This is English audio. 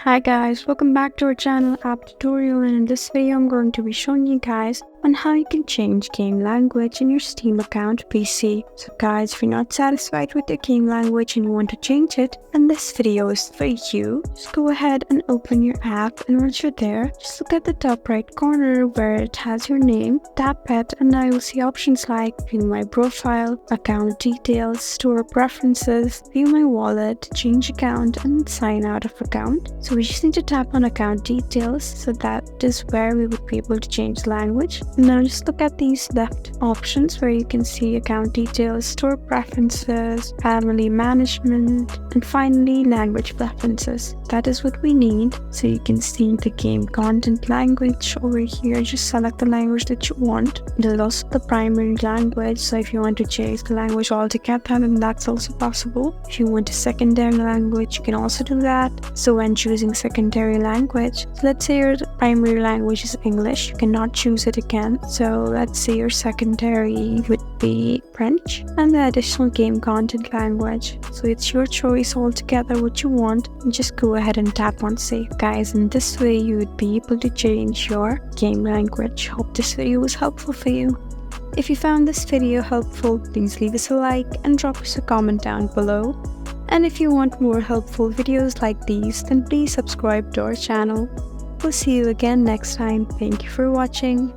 Hi guys, welcome back to our channel App Tutorial, and in this video I'm going to be showing you guys on how you can change game language in your Steam account PC. So guys, if you're not satisfied with your game language and you want to change it, then this video is for you. Just go ahead and open your app, and once you're there, just look at the top right corner where it has your name, tap it, and now you'll see options like view my profile, account details, store preferences, view my wallet, change account, and sign out of account. So we just need to tap on account details, so that is where we would be able to change the language. Now just look at these left options where you can see account details, store preferences, family management, and finally language preferences. That is what we need. So you can see the game content language over here. Just select the language that you want. There's also the primary language, so if you want to change the language altogether, then that's also possible. If you want a secondary language, you can also do that. So when choosing secondary language, so let's say your primary language is English, you cannot choose it again. So let's say your secondary would be French and the additional game content language. So it's your choice altogether what you want, and just go ahead and tap on save. Guys, in this way you would be able to change your game language. Hope this video was helpful for you. If you found this video helpful, please leave us a like and drop us a comment down below. And if you want more helpful videos like these, then please subscribe to our channel. We'll see you again next time. Thank you for watching.